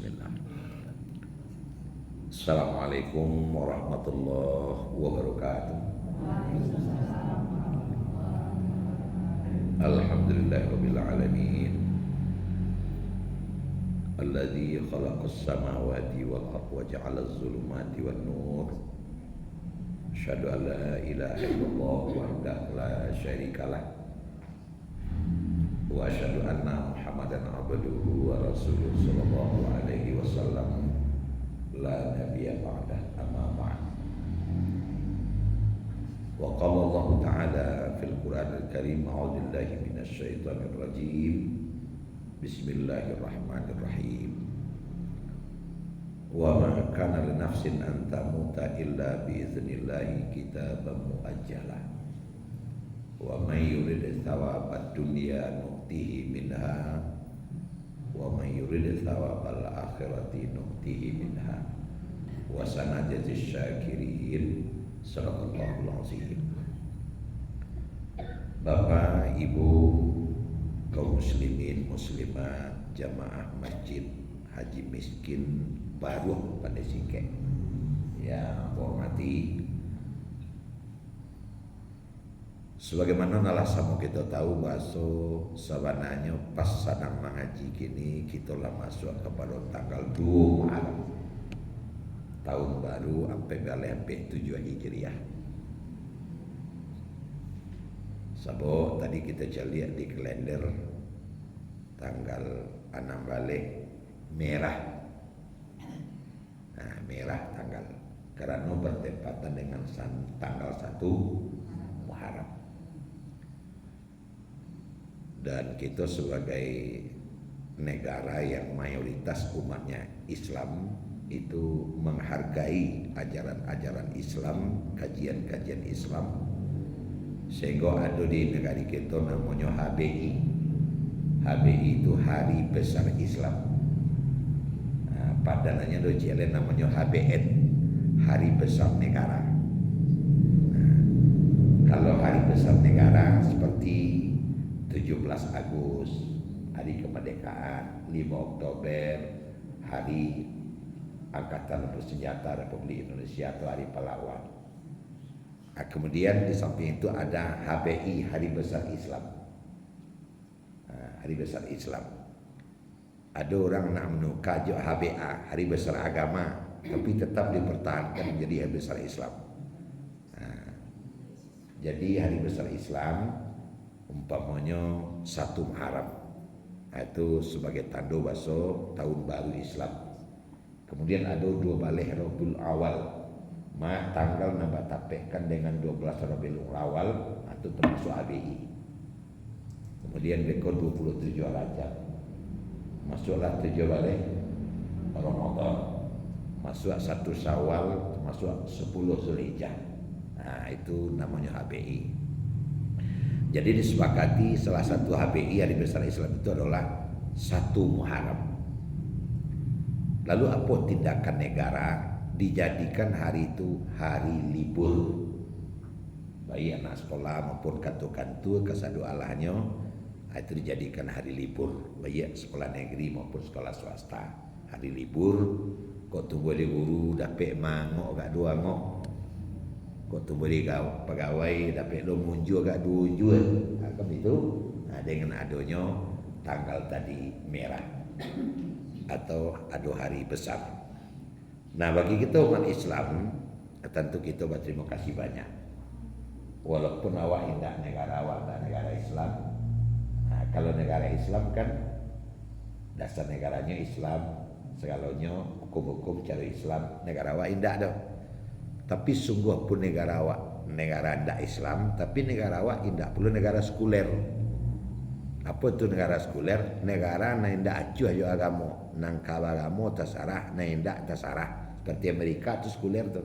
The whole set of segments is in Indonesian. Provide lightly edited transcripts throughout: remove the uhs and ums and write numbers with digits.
Bismillah. Assalamualaikum warahmatullahi wabarakatuh. Alhamdulillahirabbil alamin. Alladzi khalaqas samawati wal arda wa ja'ala az-zulumati wan nur. Asyhadu an la ilaha illallah wahdahu la syarikalah. Wa asyhadu anna Muhammadan abduhu wa rasuluhu sallallahu alaihi wasallam. La nabiyya ba'dah, amma ba'd. Wa qala Allah ta'ala fil Qur'anil Karim, a'udzu billahi minasy syaithanir rajim. Bismillahirrahmanirrahim. Wa ma kana li nafsin an tamuta illa bi idznillahi kitaban muajjalah. Wa may yurid thawabad dunya nu'tihi minha wa may yurid thawabal akhirati nu'tihi minha wa sanajzis syakirin. Sadaqallahul azim. Bapak, Ibu, kaum muslimin, muslimat, jamaah masjid Haji Miskin Baru pada Sike yang hormati, sebagaimana nalah sama kita tahu bahasa sabananya pas sadang mengaji kini kita lah masuk kepada tanggal 2 Muharram tahun baru sampai balik sampai 7 Hijriah. Sabo tadi kita lihat di kalender tanggal 6 balik merah. Nah, merah tanggal karena bertepatan dengan tanggal 1 Muharram. Dan kita sebagai negara yang mayoritas umatnya Islam itu menghargai ajaran-ajaran Islam, kajian-kajian Islam, sehingga ada di negara kita namanya HBI. HBI itu Hari Besar Islam. Nah, padanannya do jalan namanya HBN, Hari Besar Negara. Nah, kalau Hari Besar Negara seperti 17 Agustus, Hari Kemerdekaan, 5 Oktober, Hari Angkatan Bersenjata Republik Indonesia atau Hari Pahlawan. Nah, kemudian di samping itu ada HBI, Hari Besar Islam. Nah, Hari Besar Islam. Ada orang nak menukar HBA, Hari Besar Agama, tapi tetap dipertahankan menjadi Hari Besar Islam. Nah, jadi Hari Besar Islam umpamanya 1 Muharram, itu sebagai tanda bahasa tahun baru Islam. Kemudian ada 2 balik Rabiul Awal, tanggal nambah tapekkan dengan 12 Rabiul Awal, itu termasuk HBI. Kemudian berikut 27 Rajab, masuklah 7 balik Ramadan, masuk 1 Syawal, masuk 10 Zulhijjah. Nah, itu namanya HBI. Jadi disepakati salah satu HBI Hari Besar Islam itu adalah 1 Muharram. Lalu apa tindakan negara dijadikan hari itu hari libur, baik anak sekolah maupun kantor-kantor kesadu Allahnya, itu dijadikan hari libur, baik sekolah negeri maupun sekolah swasta. Hari libur, kok tu boleh guru dapat mangok gak 2 ngok, kok tu boleh pegawai dapat lo munjul gak 2 jual. Kan itu. Nah, dengan adanya tanggal tadi merah atau ada hari besar. Nah, bagi kita umat Islam, tentu kita berterima kasih banyak. Walaupun awak indah negara awak dan negara Islam. Nah, kalau negara Islam kan dasar negaranya Islam, segalanya hukum-hukum cara Islam, negara awak indah dah. Tapi sungguh pun negara awak negara indah Islam, tapi negara awak indah perlu negara sekuler. Apa itu negara sekuler? Negara na indah acuh ayo agama, nang agama tasarah, na indah tasarah. Seperti Amerika itu sekuler tu.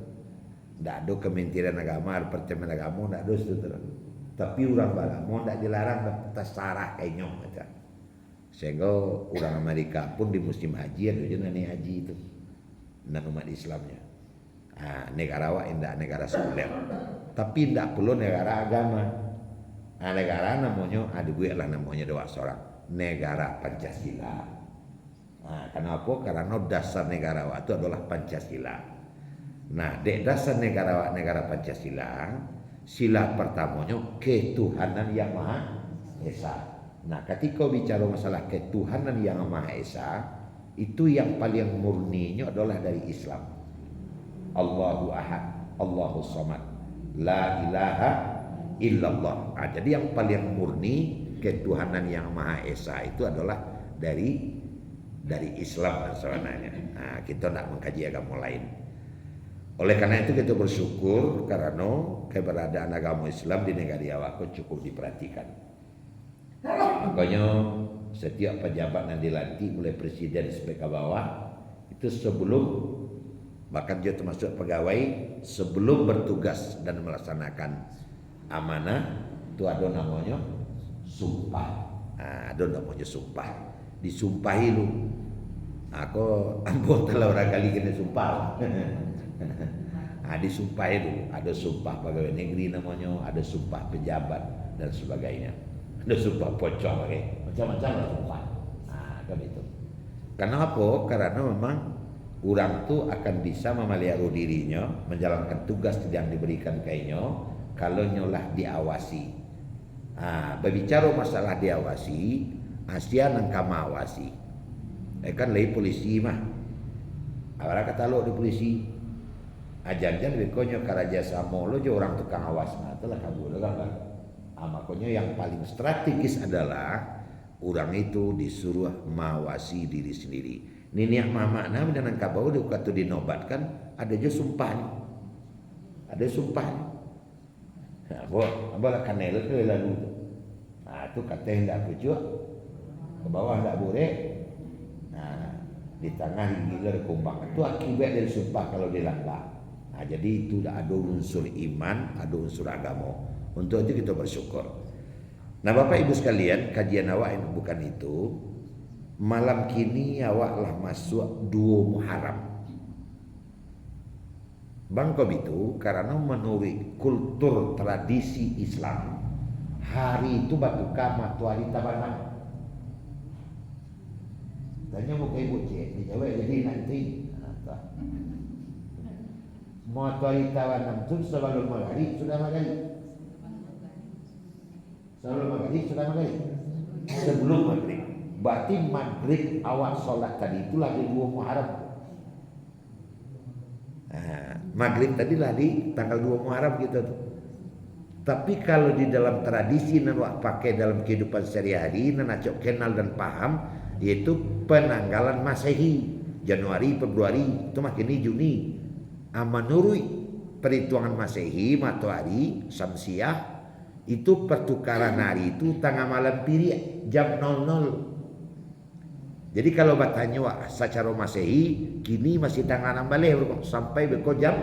Ndak ada kementerian agama, departemen agama, ndak ada itu. Tapi orang agama ndak dilarang tasarah kayaknya macam. Sehingga orang Amerika pun di musim haji ada je nani haji itu. Dan umat Islamnya. Nah, negara awak indah negara sekuler. Tapi ndak perlu negara agama. Nah, negara namanya ada gue lah namanya doa seorang negara Pancasila. Nah, kenapa? Karena dasar negara awak itu adalah Pancasila. Nah, dek dasar negara awak negara Pancasila, sila pertamanya ketuhanan yang Maha Esa. Nah, ketika bicara masalah ketuhanan yang Maha Esa, itu yang paling murninya adalah dari Islam. Allahu Ahad, Allahu Samad, La ilaha illallah. Nah, jadi yang paling murni ketuhanan yang Maha Esa itu adalah dari Islam sebenarnya. Nah, kita tidak mengkaji agama lain. Oleh karena itu kita bersyukur karena keberadaan agama Islam di negara awak cukup diperhatikan. Makanya setiap pejabat yang dilantik mulai presiden sampai ke bawah itu sebelum, bahkan dia termasuk pegawai, sebelum bertugas dan melaksanakan amanah itu ada namanya sumpah. Nah, ada namanya sumpah. Disumpahi lu. Aku anggota lah orang kali kena sumpah. Nah, disumpahi lu. Ada sumpah pegawai negeri namanya, ada sumpah pejabat dan sebagainya. Ada sumpah pocong, macam-macam lah sumpah. Nah, kan itu. Kenapa? Karena memang orang tu akan bisa memelihara dirinya, menjalankan tugas yang diberikan kayaknya kalau nyolah diawasi. Nah, berbicara masalah diawasi, Asia nang kama awasi. Kan lagi polisi mah. Awalnya kata lo di polisi. Ajan-ajan bekonya karaja samo lo jo orang tukang awas nah itulah kabur kan. Makanya yang paling strategis adalah orang itu disuruh mengawasi diri sendiri. Ini yang makna dan kabau kata dinobatkan ada je sumpahnya. Ada sumpahnya. Nah, boleh kanel tu lalu. Nah, itu kata hendak pujuk ke bawah tak boleh. Nah, di tengah gila kumbang. Itu akibat dari sumpah kalau dilanggar. Nah, jadi itu dah ada unsur iman, ada unsur agama. Untuk itu kita bersyukur. Nah, Bapak Ibu sekalian, kajian awak ini bukan itu. Malam kini awaklah masuk 2 Muharram. Bangkob itu karena menurut kultur tradisi Islam, hari itu batuka matuari tabanan. Tanya muka ibu cik, dijawab jadi nanti. Matuari tabanan itu sebelum maghrib sudah maghrib. Sebelum maghrib sudah maghrib. Sebelum maghrib. Berarti maghrib awal sholat tadi itu lagi 2 Muharram. Nah, maghrib tadi lah di tanggal 2 Muharram gitu tuh. Tapi kalau di dalam tradisi nan wak pakai dalam kehidupan sehari-hari nan acok kenal dan paham yaitu penanggalan Masehi, Januari, Februari, itu makin ini Juni. Menurut perhitungan Masehi, matahari, Samsiah itu pertukaran hari itu tengah malam piri jam 00. Jadi kalau bertanya wah, secara Masehi kini masih tanggal 6 balik sampai beko jam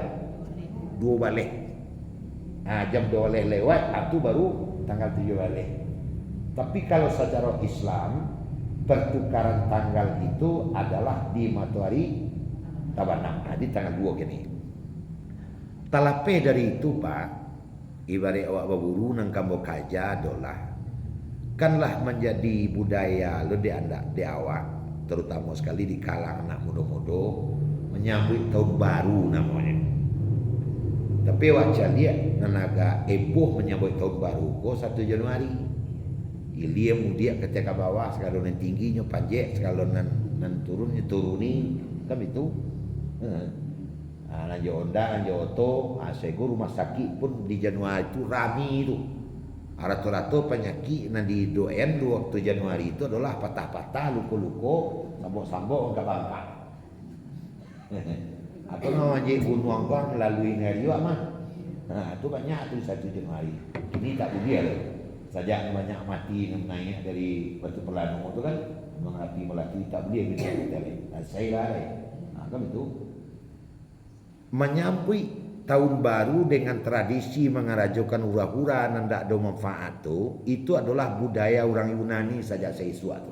2 balik. Nah, jam 2 balik lewat itu baru tanggal 7 balik. Tapi kalau secara Islam pertukaran tanggal itu adalah di matahari tabanam. Nah, di tanggal 2 gini. Talape dari itu Pak, ibarat awak berburu nang kambo kaja adalah kanlah menjadi budaya lo di anda di awak, terutama sekali di kalangan anak muda-muda menyambut tahun baru namanya. Tapi wajar dia nanaga eboh menyambut tahun baru ko 1 Januari. Ilia mudia ketika bawah sekalon yang tingginya panjek, sekalon nan turunnya turuni kan itu. Nanjo Onda, nanjo Oto, Sego rumah sakit pun di Januari itu rami itu. Rata-rata penyakit yang di doen waktu Januari itu adalah patah-patah, luko-luko, sambok-sambok, bangka-bangka. Atau namanya gunung angkang melalui ngeriwa mah. Nah, itu banyak tuh 1 Januari. Ini tak budaya loh. Saja banyak mati yang naik dari Batu Pelanu itu kan melatih tak budaya gitu. Saya lah. Nah, kan itu. Menyambut tahun baru dengan tradisi mengarajokan hura-hura dan tidak ada manfaat itu adalah budaya orang Yunani saja sesuatu.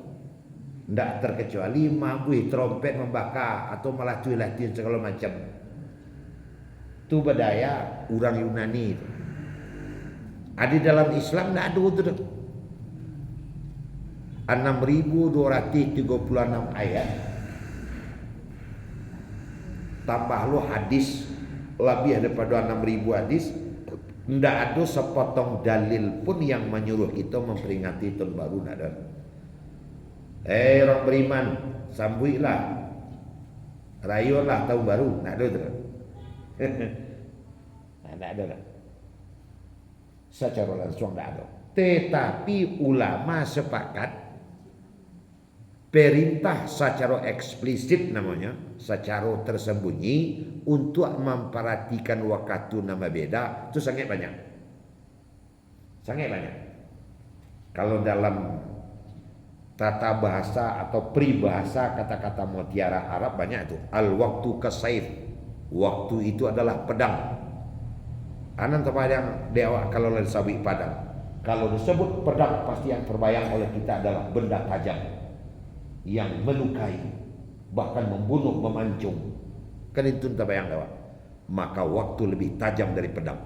Tidak terkecuali mabui trompet membakar atau malah latihan segala macam. Itu budaya orang Yunani. Ada dalam Islam tidak ada itu. 6.236 ayat tambah lu hadis lebih daripada 6.000 hadis, ndak ada sepotong dalil pun yang menyuruh kita memperingati tahun baru, ndak ada. Orang beriman, sambuilah, rayulah tahun baru, ndak ada tu. Ndak ada lah. Secara langsung ndak ada. Tetapi ulama sepakat perintah secara eksplisit namanya, secara tersembunyi untuk memperhatikan waktu nama beda itu sangat banyak. Sangat banyak. Kalau dalam tata bahasa atau peribahasa kata-kata mutiara Arab banyak itu. Al-waktu kasaif. Waktu itu adalah pedang. Anan terbayang dewa kalau disebut padang. Kalau disebut pedang pasti yang terbayang oleh kita adalah benda tajam yang melukai, bahkan membunuh, memancung. Kan itu terbayang dewa. Maka waktu lebih tajam dari pedang.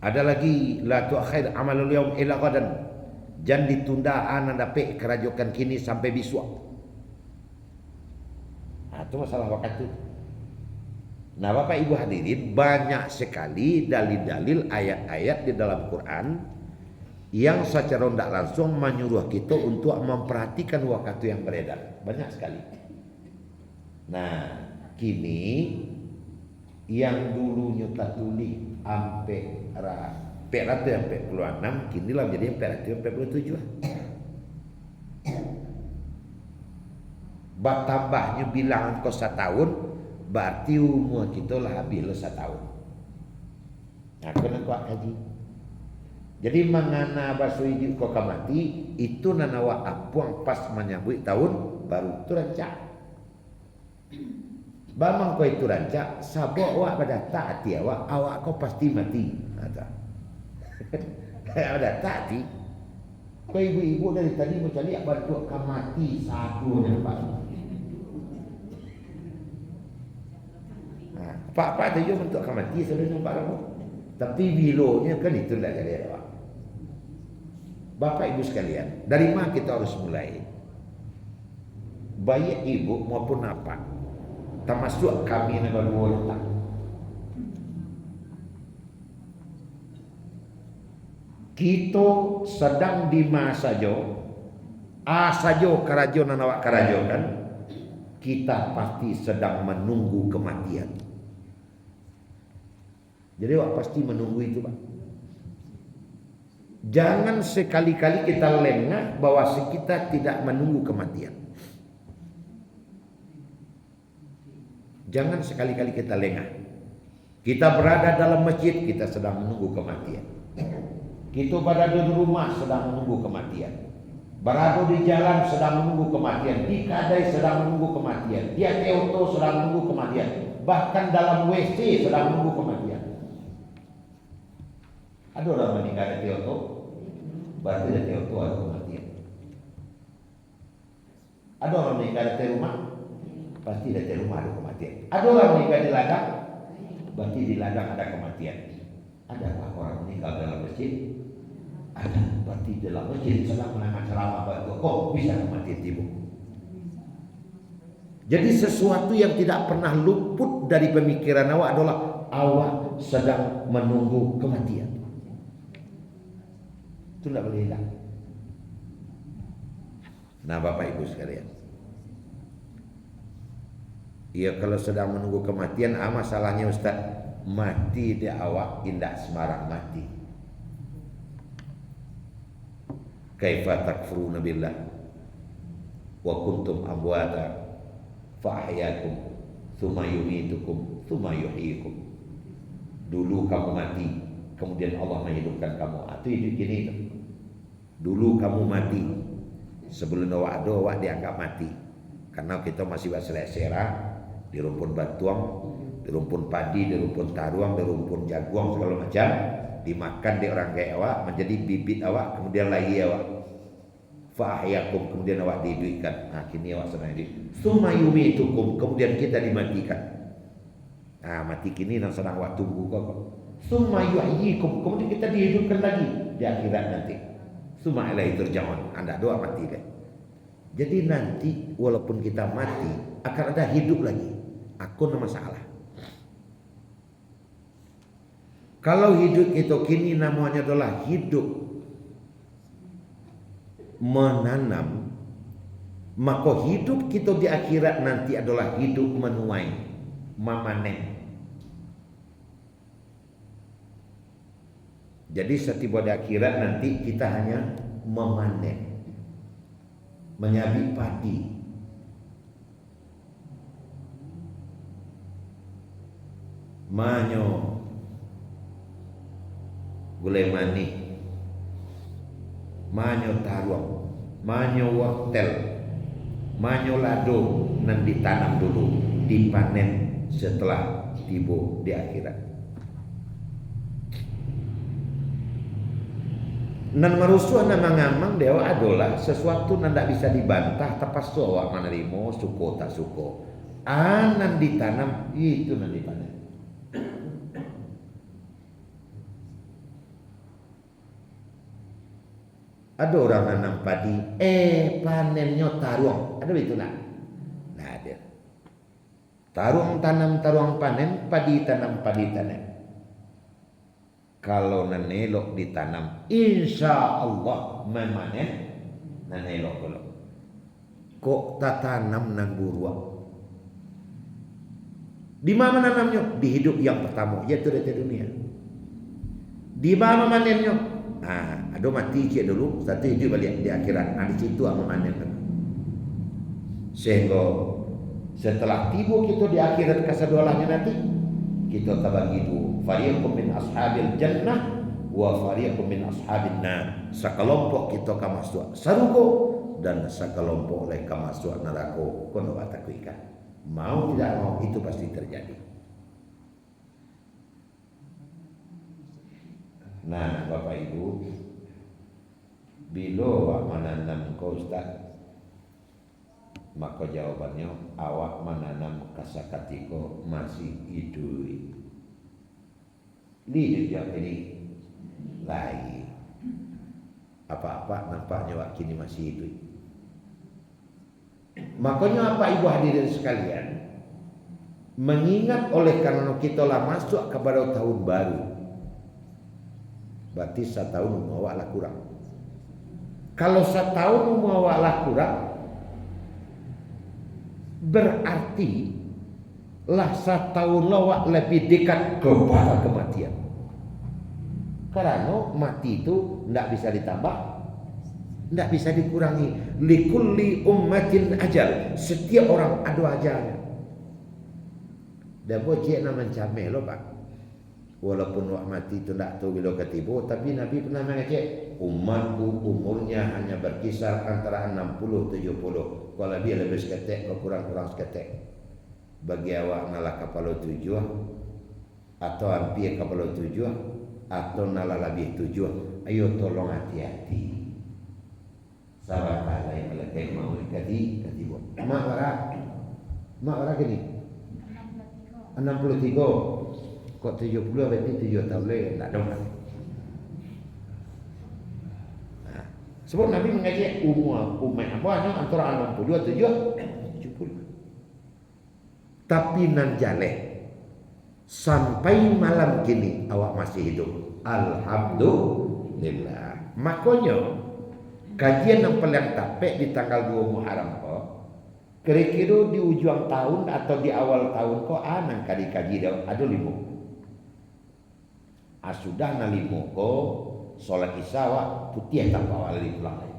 Ada lagi la tu'akhir amalul yaum ila ghadan. Jangan ditunda anak dapat kerajokan kini sampai besok. Nah, itu masalah waktu. Nah, Bapak Ibu hadirin, banyak sekali dalil-dalil ayat-ayat di dalam Quran yang secara tidak langsung menyuruh kita untuk memperhatikan waktu yang beredar. Banyak sekali. Nah, kini yang dulunya tak tuli sampai peratus sampai 46, kini lah menjadi peratus sampai 47. Bertambahnya bilangan kau 1 tahun, berarti umur kita lah habis 1 tahun. Nah, kena kuat haji. Jadi mengana basu hidup kau mati itu nanawa apuang pas menyambut tahun baru itu rancak. Bamang kau itu rancak, sabok awak pada taati awak kau pasti mati. Ada. Ada taati. Kau ibu-ibu dari tadi mau cari bantu kau mati satu nampak. Nah, pak tu bentuk kau mati sudah nampak apa? Tapi bilonya kan itu lah jadi awak. Bapak Ibu sekalian, dari mana kita harus mulai? Baik ibu maupun apa, termasuk kami yang berdua letak. Kita sedang di masa saja kerajaan awak kerajaan kan, kita pasti sedang menunggu kematian. Jadi awak pasti menunggu itu, Pak. Jangan sekali-kali kita lengah bahwa kita tidak menunggu kematian. Jangan sekali-kali kita lengah. Kita berada dalam masjid, kita sedang menunggu kematian. Kita berada di rumah sedang menunggu kematian. Berada di jalan sedang menunggu kematian. Di kedai sedang menunggu kematian. Di auto sedang menunggu kematian. Bahkan dalam WC sedang menunggu kematian. Ada orang meninggal di auto, berarti di auto ada kematian. Ada orang meninggal di rumah, pasti di rumah ada kematian. Ada orang meninggal di ladang, berarti di ladang ada kematian. Adakah orang meninggal dalam masjid? Ada, berarti dalam masjid sedang menangkan ceramah batu. Kok bisa kematian tiba? Jadi sesuatu yang tidak pernah luput dari pemikiran awak adalah awak sedang menunggu kematian. Itu tidak boleh hilang. Nah, Bapak Ibu sekalian, ya kalau sedang menunggu kematian, masalahnya Ustaz, mati di awak indah sembarang mati. Kaifa takfuruna billah wa kuntum amwata fa ahyakum tsumma yumitukum tsumma yuhyikum. Dulu kamu mati, kemudian Allah menghidupkan kamu. Itu hidup gini itu. Dulu kamu mati, sebelum awak dianggap mati. Karena kita masih berselera di rumpun batuang, di rumpun padi, di rumpun taruang, di rumpun jaguang segala macam, dimakan di orang kayak awak, menjadi bibit awak, kemudian lagi awak. Fa'ahyakum, kemudian awak dihidupkan. Nah, kini awak sedang hidup. Tsumma yumitukum, kemudian kita dimatikan. Nah, mati kini dan sedang awak tunggu kok. Tsumma yuhyikum, kemudian kita dihidupkan lagi di akhirat nanti. Tsumma ilaihi turja'un. Anda doa mati deh. Jadi nanti walaupun kita mati akan ada hidup lagi. Aku nama masalah. Kalau hidup itu kini namanya adalah hidup menanam, maka hidup kita di akhirat nanti adalah hidup menuai, memanen. Jadi setiba di akhirat nanti kita hanya memanen, menyabit padi. Manyo gulai mani, manyo taruang, manyo wortel, manyo lado nan ditanam dulu, dipanen setelah tiba di akhirat. Nan marusuh nan mangamang dewa adalah sesuatu nan tidak bisa dibantah tapas awak menerima suko tak suko. Nan ditanam itu nan dipanen. Ada orang nanam padi, panennya taruang, ada itu nak? Nah ada. Taruang tanam, taruang panen, padi tanam, padi tanam. Kalau nanelok ditanam, insya Allah memanen, nanelok kalau. Kok tak tanam nan buruak? Di mana nanamnya? Di hidup yang pertama, yaitu di dunia. Di mana manennya? Ada mati cik dulu, satu hidup balik di akhirat. Di situ memanen. Sehingga setelah tiba kita di akhirat kasadolahnya nanti, kita terbagi dua. Fariqum min ashabil jannah wa fariqum min ashabin nar. Sekelompok kita ka masuk surga dan sekelompok oleh ka masuk neraka. Kono atakuikan. Mau tidak mau itu pasti terjadi. Nah, Bapak Ibu, bila awak menanam kau Ustaz, maka jawabannya awak menanam kasakatiko masih hidup. Lihat jawab ini lain. Apa-apa nampaknya awak kini masih hidup. Makanya apa ibu hadirin sekalian, mengingat oleh karena kita lah masuk kepada tahun baru, berarti 1 tahun awaklah kurang. Kalau 1 tahun awaklah kurang, berarti lah 1 tahun awak lebih dekat kepada kematian. Karena mati itu tidak bisa ditambah, tidak bisa dikurangi. Likulli ummatin ajal, setiap orang ada ajalnya. Dan bocik nama camel lo Pak. Walaupun wak mati itu tidak tahu bila ketiba, tapi Nabi pernah mengajak umatku umurnya hanya berkisar antara 60-70. Kalau dia lebih seketek, kalau kurang-kurang seketek. Bagi awak nala kapal 7 atau hampir kapal 7 atau nala lebih 7, ayo tolong hati-hati. Sahabat Allah yang meletak mau kati ketiba. Mak orang gini 63. Kok 70 berarti 7 tahun lagi tak ada. Nah, sebab Nabi mengajak umat apa antara 62 70. Tapi nan jaleh sampai malam kini awak masih hidup. Alhamdulillah. Makanya kajian yang paling tapek di tanggal 2 Muharram kok. Kira-kira di ujung tahun atau di awal tahun kok nang kaji ada 5. Sudah nalimo ko solat isya wak putih tanpa wali pulang lagi.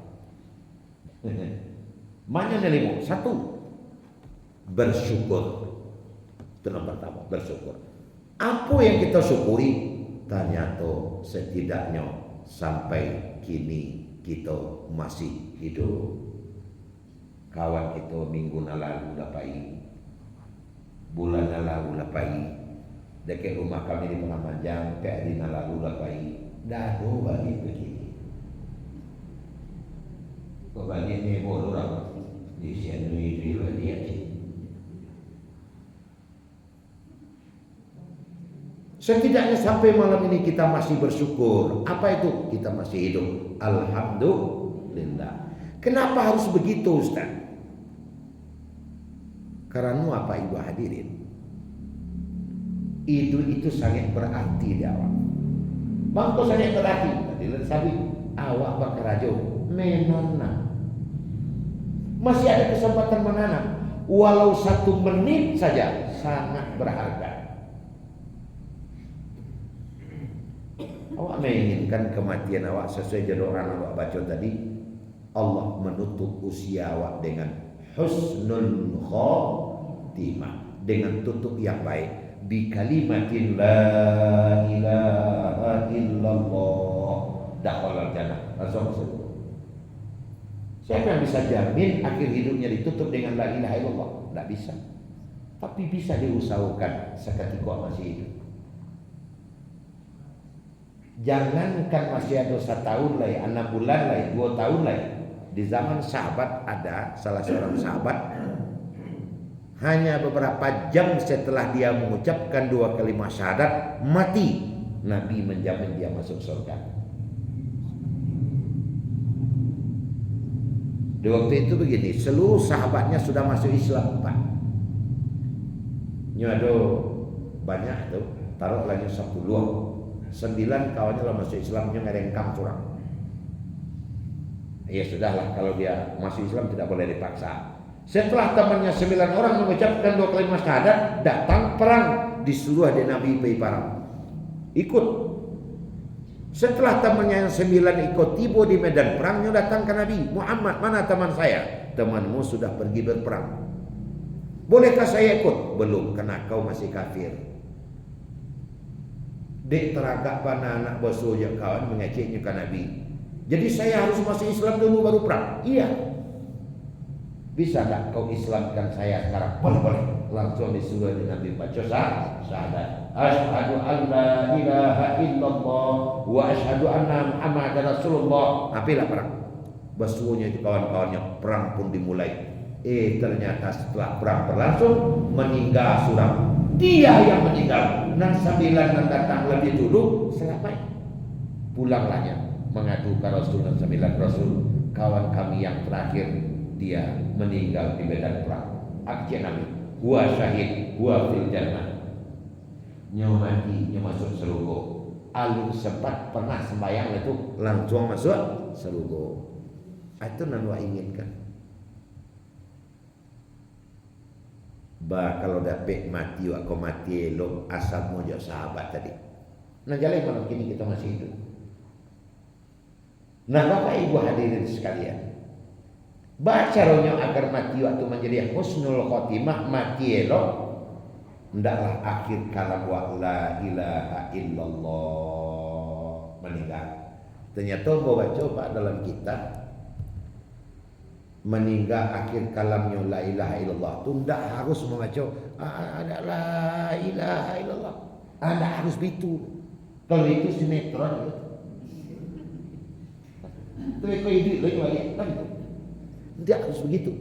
Mana nalimo? 1, bersyukur. Itu nomor pertama, bersyukur. Apa yang kita syukuri? Ternyata setidaknya sampai kini kita masih hidup. Kawan kita minggu lalu lapai, bulan lalu lapai. Dekat rumah kami di Pengamanjang, PRD lalu lapai, dado bagi begini. Kau bagi ni orang di sini di dia. Setidaknya sampai malam ini kita masih bersyukur. Apa itu? Kita masih hidup. Alhamdulillah. Kenapa harus begitu Ustaz? Karena apa ibu hadirin? Itu sangat berarti di awak. Bangko sangat berarti. Tadi sabi awak bakar aja menanam. Masih ada kesempatan menanam. Walau 1 menit saja sangat berharga. Awak menginginkan kematian awak sesuai jaduran awak baca tadi. Allah menutup usia awak dengan husnul khotimah, dengan tutup yang baik, bi kalimatin la ilaha illallah dakhalal jannah. Langsung masuk. Siapa yang bisa jamin akhir hidupnya ditutup dengan la ilaha illallah? Tidak bisa. Tapi bisa diusahakan seketika masih hidup. Jangankan masih ada 1 tahun lagi, 6 bulan lagi, 2 tahun lagi. Di zaman sahabat ada salah seorang sahabat, hanya beberapa jam setelah dia mengucapkan 2 kalimat syahadat mati, Nabi menjamin dia masuk surga. Di waktu itu begini, seluruh sahabatnya sudah masuk Islam Pak. Nyado banyak tuh, taruh lagi 10, 9 kawannya lah masuk Islam, yang ngerengkam curang. Ya sudahlah, kalau dia masuk Islam tidak boleh dipaksa. Setelah temannya 9 orang mengucapkan 2 kalimat syahadat, datang perang, disuruh di Nabi pergi perang. Ikut. Setelah temannya yang 9 ikut tiba di medan perangnya, datang ke Nabi, Muhammad, mana teman saya? Temanmu sudah pergi berperang. Bolehkah saya ikut? Belum, karena kau masih kafir. Dek teragak pada anak basuh yang kawan mengeceknya ke Nabi. Jadi saya harus masuk Islam dulu baru perang? Iya. Bisa tak kau Islamkan saya sekarang? Boleh. Langsung disuruh Nabi baca syahadat. Asyhadu an la ilaha illallah wa asyhadu anna Muhammadar Rasulullah. Apilah perang. Basuhnya itu kawan-kawannya, perang pun dimulai. Ternyata setelah perang berlangsung, meninggal suram. Dia yang meninggal. 9 yang datang lebih dulu selamat. Pulanglahnya mengadu ke Rasul dan 9 Rasul, kawan kami yang terakhir dia meninggal di medan perang. Akhirnya Nabi, huwa syahid, huwa fil jannah. Nyomati, masuk surga. Alun sempat pernah sembahyang itu langsung masuk surga. Itu nanu inginkan. Kalau dapat mati, aku mati lo asal mojo sahabat tadi. Nah jalan malam kini kita masih hidup. Nah Bapak Ibu hadirin sekalian, baca rohnya agar mati waktu menjadi husnul khotimah, mati elok, hendaklah akhir kalam wa la ilaha illallah, meninggal. Ternyata bawa coba dalam kitab, meninggal akhir kalamnya la ilaha illallah itu tidak harus mengacu ada la ilaha illallah, anda harus begitu. Kalau itu sinetron itu ide lagi kan itu tidak harus begitu.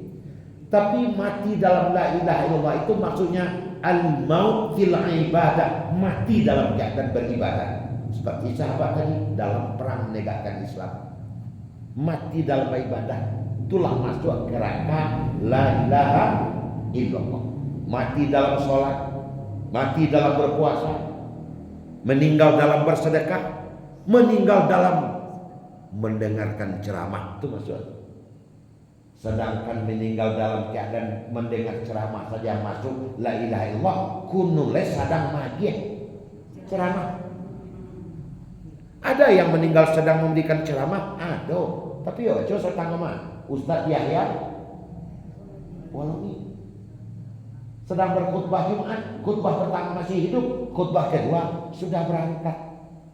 Tapi mati dalam la ilaha illallah itu maksudnya al maut fil ibadah, mati dalam keadaan beribadah. Seperti sahabat tadi dalam perang menegakkan Islam, mati dalam ibadah, itulah masuk kerangka la ilaha illallah. Mati dalam sholat, mati dalam berpuasa, meninggal dalam bersedekah, meninggal dalam mendengarkan ceramah, itu masuk. Sedangkan meninggal dalam keadaan mendengar ceramah saja masuk la ilaha illallah, kunules sedang magih ceramah. Ada yang meninggal sedang memberikan ceramah, ada. Tapi yo coba setangga mah Ustaz Yahya Walawi sedang berkhutbah Jumat, khutbah pertama masih hidup, khutbah kedua sudah berangkat.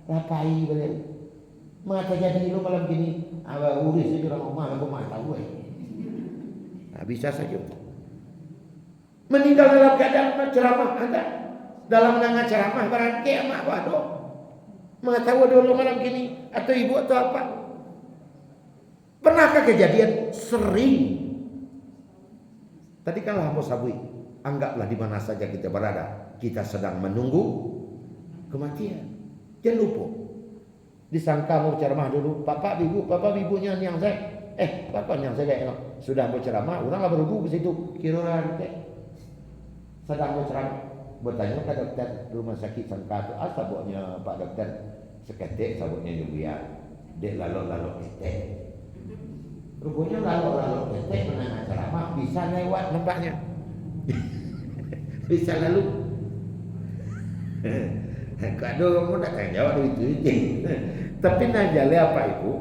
Lapai beliau. Mata jadi lu malam gini, awal uris itu orang rumah aku mata gue. Nah, bisa saja. Meninggal dalam keadaan ceramah ada. Dalam mendengar ceramah berangkat emak waduh. Mata gue dulu malam gini atau ibu atau apa? Pernahkah kejadian? Sering. Tadi kan hamba sabui, anggaplah di mana saja kita berada, kita sedang menunggu kematian. Jangan lupa. Disangka mau ceramah dulu, bapak ibunya yang saya pokoknya saya sudah berceramah, orang lah berhubung ke situ. Kira sedang berceramah, bertanya ke dokter rumah sakit Sangka, sabuknya Pak Dokter seketik, sabuknya juga dek lalu ketek. Rupanya lalu ketek menang ceramah bisa lewat tempatnya. Bisa lalu. Kado kamu nak jawab itu. Tapi najale apa ibu?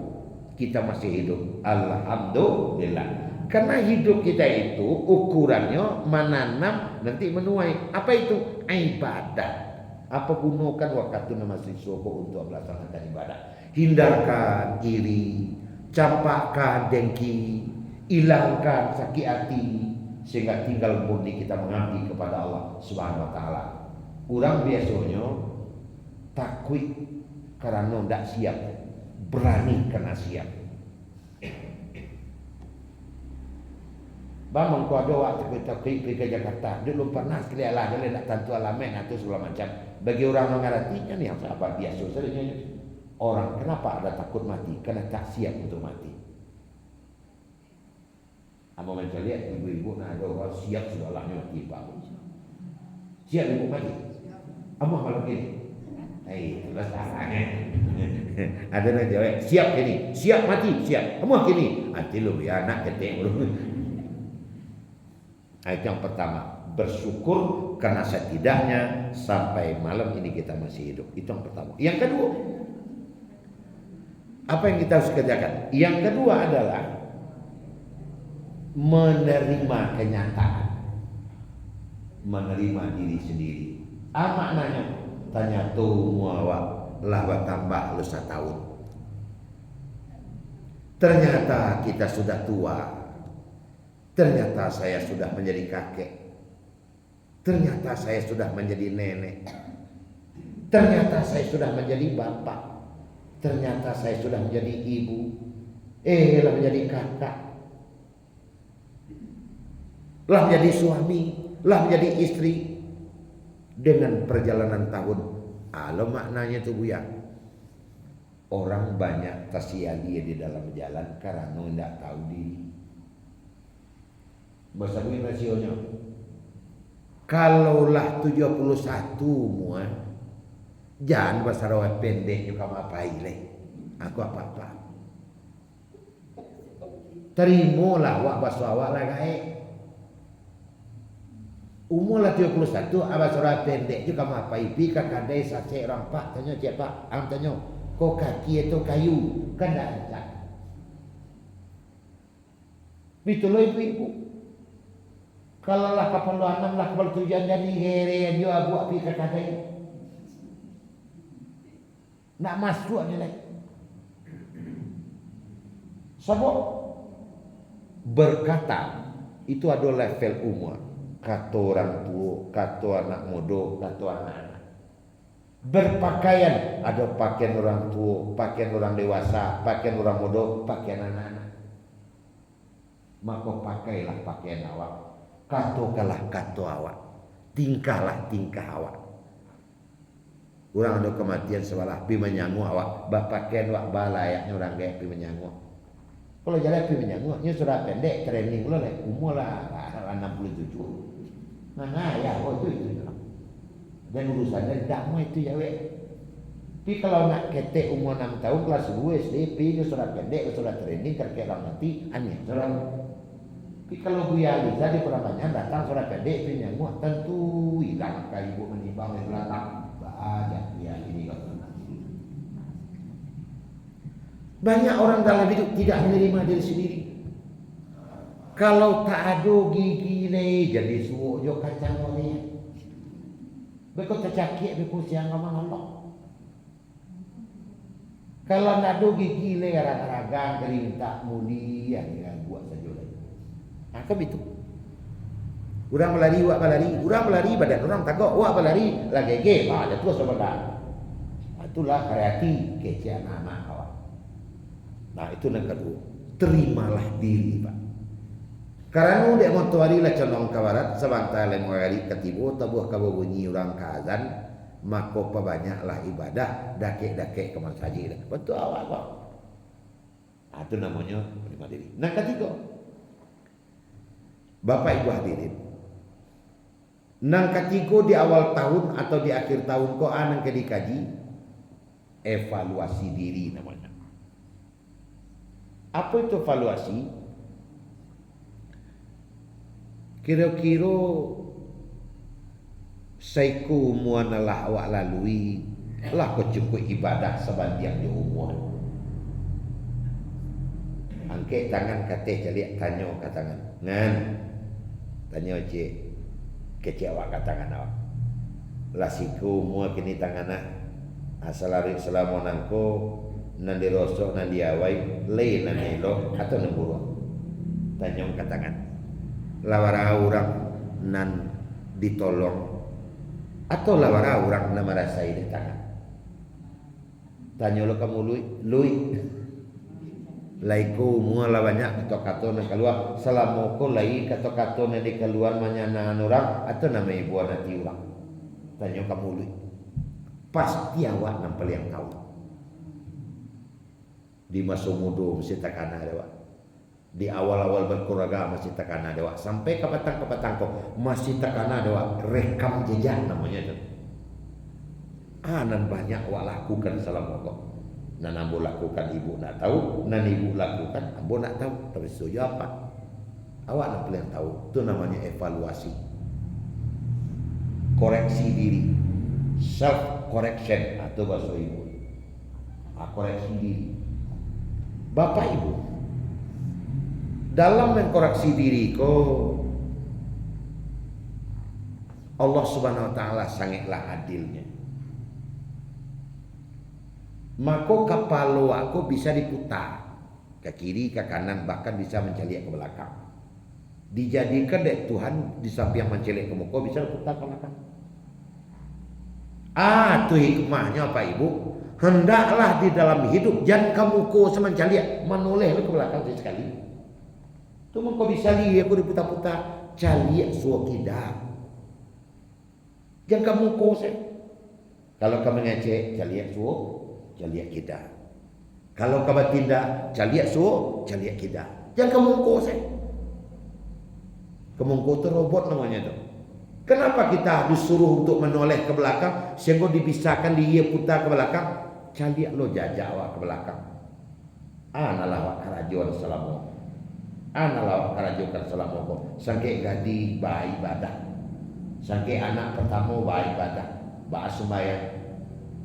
Kita masih hidup. Alhamdulillah. Karena hidup kita itu ukurannya menanam nanti menuai. Apa itu? Ibadah. Apa gunakan waktu masih sibuk untuk melaksanakan ibadah? Hindarkan iri, campakkan dengki, hilangkan sakit hati, sehingga tinggal murni kita mengabdi kepada Allah Subhanahu wa taala. Orang biasanya takut karena tidak siap, berani karena siap. Bang kau ada waktu kita pergi ke Jakarta, dulu pernah sekali lah, dia nak tentu alamen atau segala macam. Bagi orang mengartinya ni yang sahabat biasa saja. Orang kenapa ada takut mati? Karena tak siap untuk mati. Apa macam lihat ibu-ibu nak ada orang siap segalanya mati pak. Siap ibu mati. Amah malam ini. Itulah salahnya. Ada nak jawab siap ini, siap mati, siap. Amah kini. Hati lu ya anak ketek lu. Ayat yang pertama, bersyukur karena setidaknya sampai malam ini kita masih hidup. Itu yang pertama. Yang kedua, apa yang kita harus kerjakan? Yang kedua adalah menerima kenyataan, menerima diri sendiri. Maknanya tanya tuh muawak lah bertambah lu 1 tahun. Ternyata kita sudah tua. Ternyata saya sudah menjadi kakek. Ternyata saya sudah menjadi nenek. Ternyata saya sudah menjadi bapak. Ternyata saya sudah menjadi ibu. Lah menjadi kakak. Lah menjadi suami. Lah menjadi istri. Dengan perjalanan tahun. Lo maknanya tuh Buya. Orang banyak tersia-sia di dalam jalan karena tidak tahu diri. Bahasa Buya rasionya. Kalaulah 71 muah. Jangan bahasa rawat pendek juga ngapain leh. Aku apa-apa. Terimalah wak bahasa awak lah gaek. Umur lah 71 abas rawat pendek juga ngapain. Pika kadai sacek orang pak tanya cik pak. Ang tanya kok kaki itu kayu kan dah ada. Bitulah ibu-ibu. Kalau lah kapal 6 lah kapal 7 jadi herean yo abu pika kadai. Nak masuk nilai. Sebab berkata itu ada level umur. Kata orang tua, kata anak muda, kata anak-anak. Berpakaian ada pakaian orang tua, pakaian orang dewasa, pakaian orang muda, pakaian anak-anak. Maka pakailah pakaian awak. Katakanlah kata awak. Tingkahlah tingkah awak. Orang ada kematian sebalah pi menyangu awak bapakkan wak balayaknya orang gaya pi menyangu. Kalau jalan pi menyangu nya sudah pendek training lo lah umur lah 67. Nah ya itu. Dan urusannya tidak mau itu ya we. Tapi kalau nak ketek umur 6 tahun kelas 2 SD pi sudah pendek sudah training terkait orang mati aneh. Tapi kalau Buya Liza di peramanya datang sudah pendek pi menyangu tentu hilang kayak ibu menimbang di belakang. Aja ya ini banyak orang dalam hidup tidak menerima diri sendiri. Kalau tak ada gigi nih jadi suuk jo kacang oleh. Bekot tercakik beku siang ngomong Allah. Kalau tak ada gigi le ragang kering tak muli ya buat saja lagi. Akam itu. Orang melari, wak melari, orang melari badan orang tagak, wak melari lagi ge, ada terus sebentar. Itulah kreatif kece anak-anak kawan. Nah itu yang kedua, terimalah diri pak. Karena dek motuari lah condong ke barat, sebantai lemari ketibu, tabuh kabo bunyi orang kazan, maka banyaklah ibadah, dakek-dakek ke masjid. Betul awak pak. Itu namanya menerima diri. Nah ketiga, Bapak Ibu hadirin, nang ketiga di awal tahun atau di akhir tahun kok anang ke dikaji evaluasi diri namanya. Apa itu evaluasi? Kira-kira saiku muanalah awak lalui lah kau cukup ibadah sebantiang di umur. Angkat tangan kata jaliak tanya ke tangan. Ngan tanya cik kecik awak ke tangan awak. Lah siku mua kini tangan nak asalari selamonangko nan dirosok nan diawai lain nan elok atau nan buruk. Tanya ke tangan. Lawara orang nan ditolong atau lawara orang nan merasai di tangan. Tanya lo kamu lui laiku mua lah banyak kata-kata nak keluar selamoko lai kata-kata nak di keluar manyana orang atau nama ibu nanti orang. Tanya kamu lui pasti awak nampal yang tahu di masa muda mesti takkan ada awak. Di awal-awal berkeluarga masih takkan ada awak sampai ke petang kok masih takkan ada awak rekam jejak namanya tu. Nan banyak awak lakukan selama kok. Nan ambo lakukan ibu nak tahu, nan ibu lakukan ambo nak tahu. Tapi setuju apa? Awak nak paling tahu. Itu namanya evaluasi. Koreksi diri. Self correction atau bahasa ibu. Koreksi diri. Bapak Ibu, dalam mengkoreksi diri ko Allah Subhanahu wa taala sangatlah adilnya. Maka kepala aku bisa diputar ke kiri, ke kanan, bahkan bisa menceliak ke belakang. Dijadikan dari Tuhan di samping menceliak ke muka bisa diputar ke belakang. Itu hikmahnya Pak Ibu. Hendaklah di dalam hidup jangan kamu ko semenceliak menoleh ke belakang sekali. Tu muka bisa lihat aku diputar-putar celiak suak kidak. Jangan kamu ko se. Kalau kamu ngecek celiak suak jaliak kita. Kalau kamu tindak jaliak suo, jaliak kita. Jangan kemungko saya. Kemungko itu robot namanya tu. Kenapa kita disuruh untuk menoleh ke belakang sehingga dipisahkan dia putar ke belakang? Jaliak lo jajak awak ke belakang. Analah awak kerajuan selama. Analah awak kerajuan selama. Sangke gadi bayi ibadah. Sangke anak pertama bayi ibadah. Bahas sembahyang.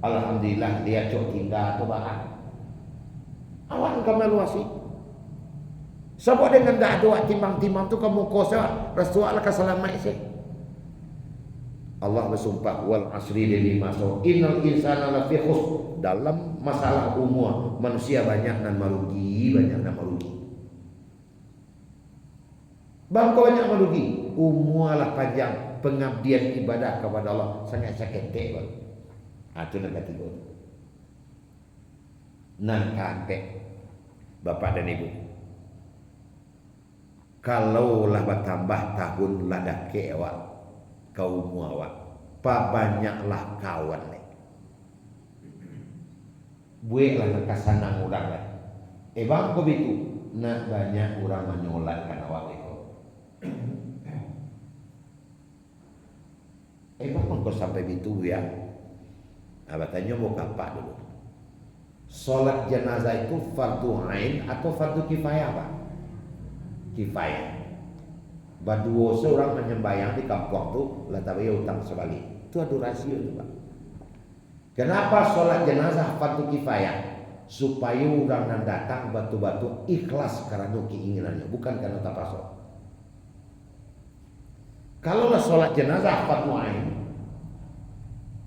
Alhamdulillah dia cok tinggal atau bahan. Awan kamu evaluasi. Sebab dengan dah doa timbang-timbang tu kamu kosa rasulah kesalamat sih. Allah bersumpah wal asri di masa innal insana lafi khusr. Dalam masalah umur manusia banyak nan merugi, banyak nan merugi. Bangko banyak merugi. Umurlah panjang pengabdian ibadah kepada Allah sangat sakit baru. Itu nak ketiga. Nan kakek, bapak dan ibu. Kalaulah bertambah tahun ladak ke awak, kaum awak, banyaklah kawan ni. Buatlah nak kasanang orang lah. Bang kau itu, nak banyak orang menyolatkan awak itu. Bang kau sampai itu ya. Tanya mau apa dulu? Solat jenazah itu fardu ain atau fardu kifayah Pak? Kifayah. Berdua seorang menyembayang di kampung tu, tapi utang sebalik. Itu ada rasio tu Pak. Kenapa solat jenazah fardu kifayah? Supaya orang yang datang batu-batu ikhlas karena keinginannya, bukan karena tapasok. Kalau solat jenazah fardu ain,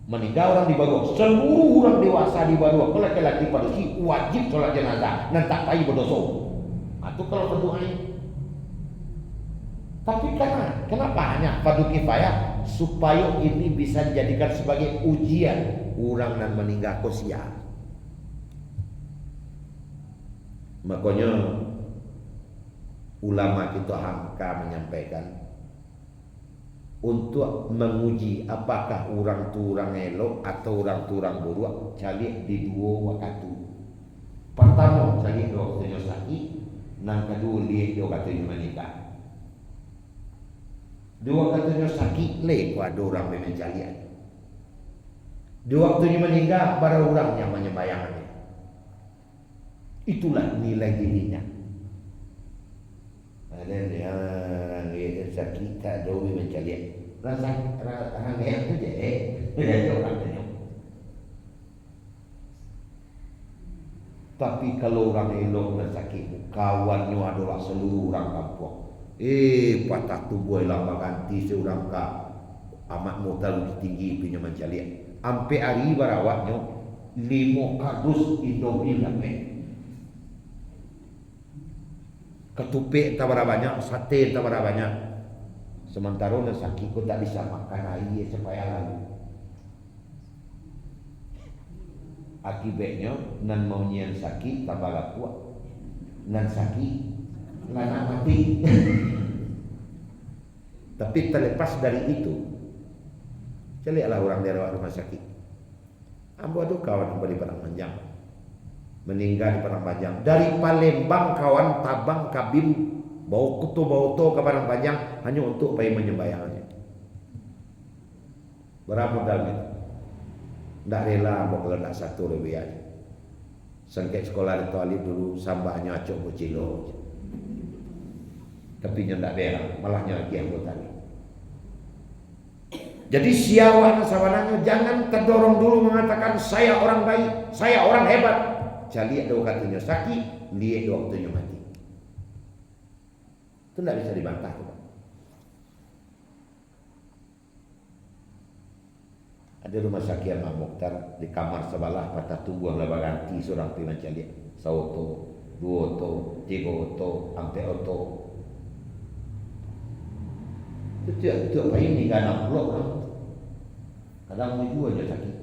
meninggal orang di Baruah, seluruh orang dewasa di Baruah, kalau laki-laki pada si wajib sholat jenazah, dan tak payah berdosa. Itu kalau berdoa. Tapi kenapa hanya fardu kifayah? Supaya ini bisa dijadikan sebagai ujian orang yang meninggal kosia. Makanya ulama kita hamka menyampaikan untuk menguji apakah orang tu orang elok atau orang tu orang buruk, cari di dua waktu. Pertama cari dua dosa. nang kadu liek do katanya menikah. Dua katanya sakit le ku ada orang memencalian. Dua waktunya meninggal baru orang yang menyembayangannya. Itulah nilai dirinya. Ada yang sakit tak ada orang mencalian. Rasa hangnya tu je dia orang tanya. Tapi kalau orang elok dan sakit, kawannya adalah seluruh orang kampung. Patah tubuh lama ganti seorang ka amat modal tinggi punya mencalian. Ampe hari barawatnya 5 kardus Indomie sampai. Ketupik tak berapa banyak, sate tak berapa banyak. Sementara orang sakit pun tak bisa makan air supaya lalu. Akibatnya nan maunya sakit tambah kuat, nan sakit lana mati. Tapi terlepas dari itu, celiaklah orang dari rumah sakit. Ambo ada kawan yang di Padang Panjang, meninggal di Padang Panjang. Dari Palembang kawan tabang kabin bawa kutu bawa to ke Padang Panjang hanya untuk pergi menyembayangannya. Berapa modalnya? Tak rela kalau nak satu lebih aja. Sengket sekolah itu alif dulu sambahnya acok bocilo. Tapi nya tak rela, malahnya lagi yang tadi. Jadi siawan sawananya jangan terdorong dulu mengatakan saya orang baik, saya orang hebat. Cali ada waktunya sakit, lihat waktunya mati. Itu tidak bisa dibantah tu. Ada rumah sakit Ahmad Mokhtar di kamar sebelah patah tubuh laba ganti seorang piman caliak. Sauto, 2 auto, 3 auto, sampai auto. Itu apa ini kan 60 orang. Kadang mau juga je sakit.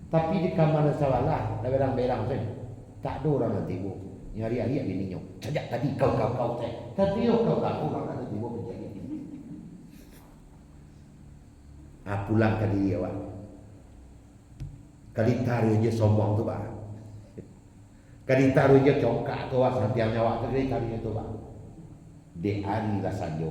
Tapi di kamar sebelah, ada berang-berang saja. Tak ada orang nanti bu. Nyari-nyari bininya. Sejak tadi kau saya. Tadi kau orang nanti bu mencari. Pulang ke diri awak. Kali taruh je sombong tu bah. Kali taruh je congkak tu awak sampai nyawa tu kali taruh tu bah. Di hari lah saja.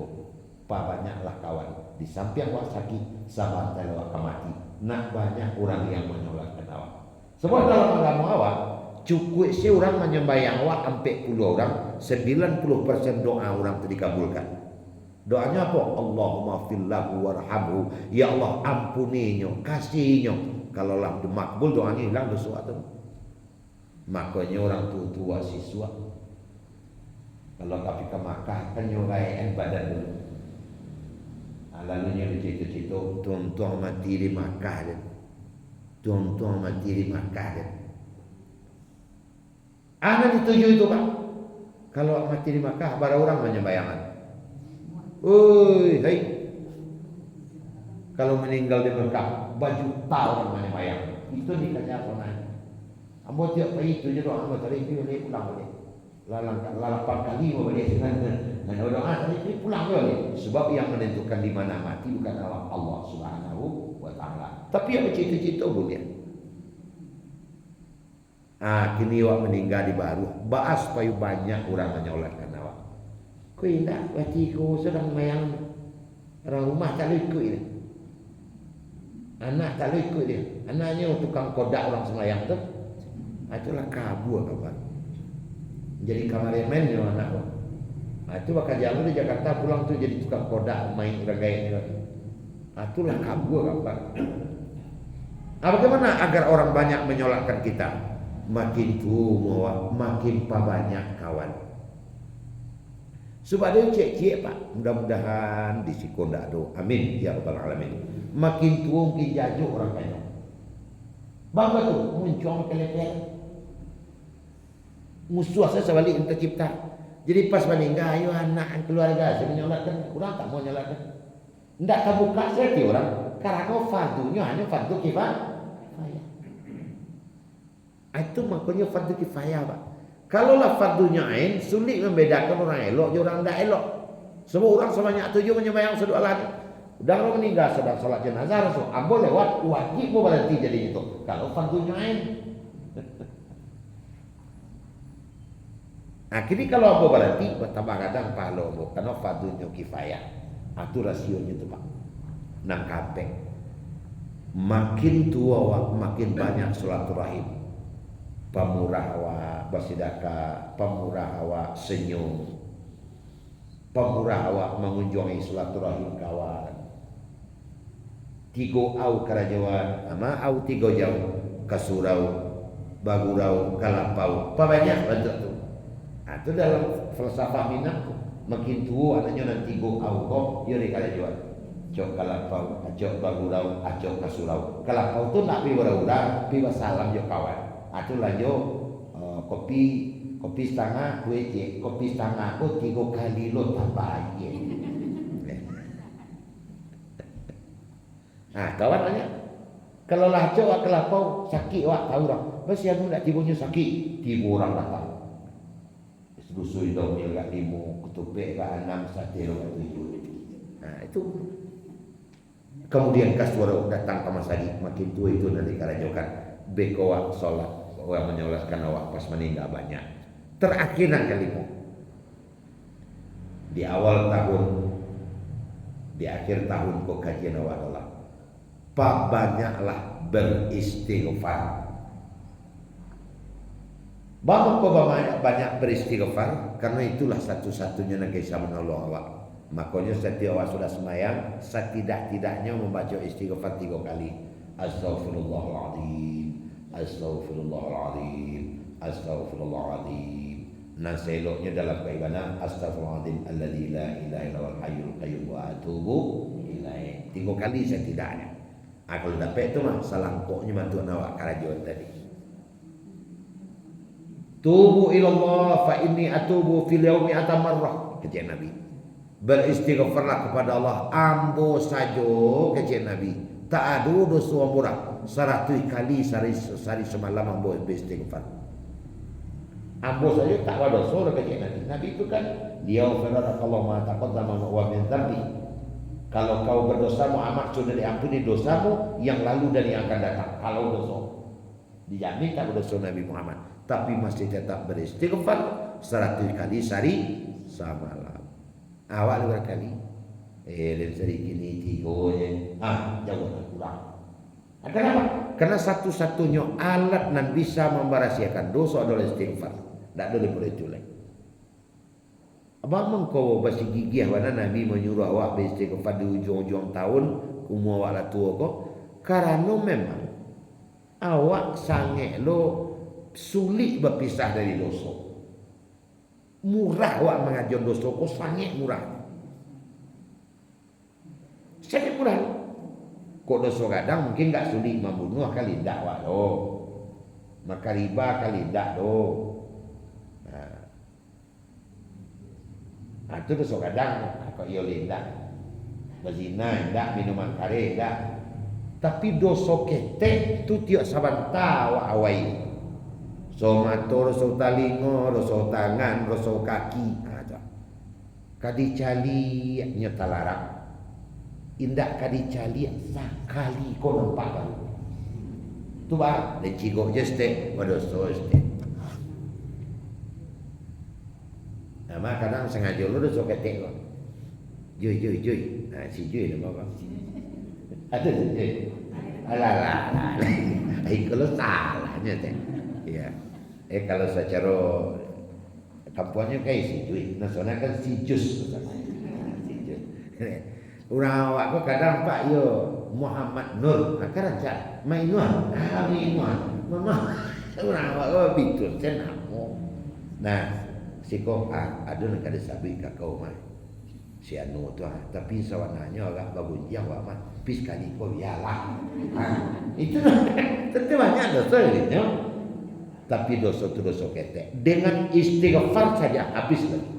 Banyaklah kawan di samping awak sakit sama awak mati. Nak banyak orang yang menyolatkan awak. Sebab dalam agama awak cukup seorang menyembahyang awak sampai 10 orang, 90% doa orang itu dikabulkan. Doanya apa? Allahumma fillahu warhamhu. Ya Allah ampuninya, kasihnya. Kalau lah makbul doanya hilang sesuatu. Makanya orang tua siswa. Kalau tapi ke Makkah kan nyuraikan badan dulu. Lalunya begitu-gitu tuan-tuan mati di Makkah dan tuan-tuan mati di Makkah dan. Ana dituju itu Pak. Kalau mati di Makkah baru orang menyembayangan. Hai. Kalau meninggal di Mekah, baju tahun mana bayang. Itu dikasih apa? Ambo tiap hari itu je doa ambo tadi itu ni pulang balik. Lapan kali mau balik sebenarnya. Dan doa tadi pulang balik. Sebab yang menentukan di mana mati bukan Allah Subhanahu wa taala. Tapi yang bercita-cita boleh. Kini awak meninggal di baru. Bahas supaya banyak orang menyolatkan awak. Kau indah, berarti kau sedang mayang orang rumah tak boleh ikut dia. Anak tak boleh ikut dia. Anaknya tukang kodak orang semayang tu. Itulah kabur kawan. Jadi kameramen dia anak kau. Itu bakal jalan di Jakarta pulang tu jadi tukang kodak main ragai ni. Itulah kabur kawan. Bagaimana agar orang banyak menyolatkan kita? Makin tua, makin banyak kawan. Sebab dia cek-cek Pak. Mudah-mudahan di Sikonda do. Amin ya rabbal alamin. Makin tua makin jajuk orang kaya. Bangga tu muncul kelepek. Musuh saya sebalik yang tercipta. Jadi pas meninggal ayo anak keluarga saya menyolatkan, orang tak mau nyolatkan. Ndak terbuka saya orang karena fardunya hanya fardu kifayah. Itu makanya fardu kifayah Pak. Kalaulah fardunya ain, sulit membedakan orang elok dan orang tidak elok. Semua orang sebanyak 7 menyembahyang satu Allah. Udah orang meninggal sedang salat jenazah Rasul. Ambo lewat wajib berhenti jadi itu. Kalau fardunya ain. Kini kalau apa berarti tambah kadang pahala apa karena fardunyo kifayah. Itu rasionya tuh Pak. Nang kabeh. Makin tua wak makin banyak silaturahim. Pemurah awak bersedekah, pemurah awak senyum. Pemurah awak mengunjungi silaturahim kawan. Tigo au kerajaan, ama au tigo jauh kasurau, bagurau, kalapau, apa banyak bentuk tu. Itu dalam falsafah Minang, makin tua anaknya nanti go au kok, yuri kerajaan. Cok kalapau, acok bagurau, acok kasurau. Kalapau tu nak pi ura-ura, pi salam jo kawan. Itu lanjut kopi setengah kue je, kopi setengah aku 3 kali lo tambah aja. Kawan nanya, kalau lah cowok kelapau sakit wak tahu dah. Besi anu nak tibunya sakit, tibu orang datang. Sedusui dong yang gak 5, ketupek gak 6, sate lo gak 7. Itu. Kemudian kaswara datang ke masjid, makin tua itu nanti karajokan bekowak sholat, orang menyolatkan awak pas meninggal banyak. Terakhir kalimu di awal tahun, di akhir tahun kok kajian awak adalah banyaklah beristighfar. Banyak beristighfar karena itulah satu-satunya yang bisa menolong awak. Makanya setiap awak sudah semayang, setidak-tidaknya membaca istighfar 3 kali. Astaghfirullahaladzim, astaghfirullahaladzim, astaghfirullahaladzim. Nah seloknya dalam keibadah astaghfirullahaladzim alladzi la ilaha illallahul hayyul qayyum wa atubu ilaih. 3 kali setidaknya. Kalau dapat itu mah salangkoknya mantu awak karajon tadi. Tubu ilallah fa inni atubu fil yaumi atamarrah, kata Nabi. Beristighfarlah kepada Allah ambo sajo, kata Nabi. Tak ada dosa murah 100 kali sehari semalam ambo beristighfar. Ambo saja tak ada dosa kata Nabi. Nabi itu kan liyaghfira Allah ma taqaddama wa min dzambi. Kalau kau berdosa Muhammad sudah diampuni dosamu yang lalu dan yang akan datang. Kalau dosa dijamin tak berdosa Nabi Muhammad, tapi masih tetap beristighfar 100 kali sehari semalam. Awak berapa kali? Dan sehari ini 3 jauh kurang. Kenapa? Karena satu-satunya alat yang bisa memberahasiakan dosa adalah istighfar. Tak boleh boleh. Abang mengkau basi gigih mana Nabi menyuruh awak beristighfar di ujung-ujung tahun umur awak lah tua kok. Karena memang awak sangat lo sulit berpisah dari dosa. Murah awak mengajar dosa kok sangat murah. Sangat murah. Kok dosa kadang mungkin tak sulit membunuh kali tak awak doh. Maka riba kali tak doh. Itu dosa kadang kok iya lendak. Berzina enggak, minuman kare enggak. Tapi dosa ketek itu tiap saban tahu awai. So mato, dosa talingo, dosa tangan, dosa kaki. Kadi cali nyata larang. Indak kadi cali sekali kau nampak kan. Tu bah, dan cigok je stek, dosa stek. Nama kadang sengaja lu dosa ketek kok. Juy. Si Juy nama apa? Ada Juy. Alah. Kalau salahnya teh. Ya. Kalau secara kampuannya kayak si Juy. Nasional kan si Jus. Si Jus. Urang awak kok kadang Pak yo Muhammad Nur. Kadang cak Mainuan. Mainuan. Mama. Urang awak kok bitul cenamo. Nah, si kau ada nak ada sabi kakau mah si anu tu tapi sawananya agak babunjang wak mah pis kali kau biarlah itu tentu banyak dosa itu tapi dosa tu dosa ketek dengan istighfar saja habis lagi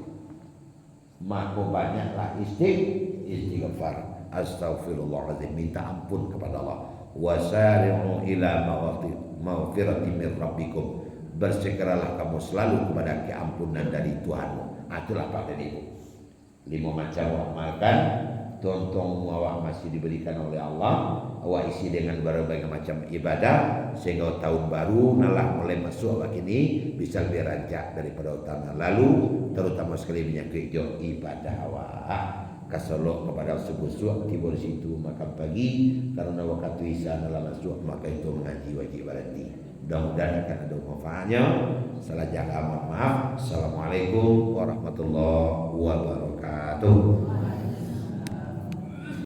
maka banyaklah istighfar astaghfirullahaladzim minta ampun kepada Allah wasari'u ila maghfirati min rabbikum bersegeralah kamu selalu kepada keampunan dari Tuhanmu. Itulah Pak dan Ibu. 5 macam amalkan tontong awak masih diberikan oleh Allah, awak isi dengan berbagai macam ibadah sehingga tahun baru nalah mulai masuk awak ini bisa lebih rancak daripada tahun lalu, terutama sekali menyangkut ibadah awak kasolok kepada subuh tiba di situ makan pagi karena waktu isya dalam masuk maka itu mengaji wajib berarti. Mudah-mudahan akan ada manfaatnya. Salah jaga, mohon maaf. Assalamualaikum warahmatullahi wabarakatuh.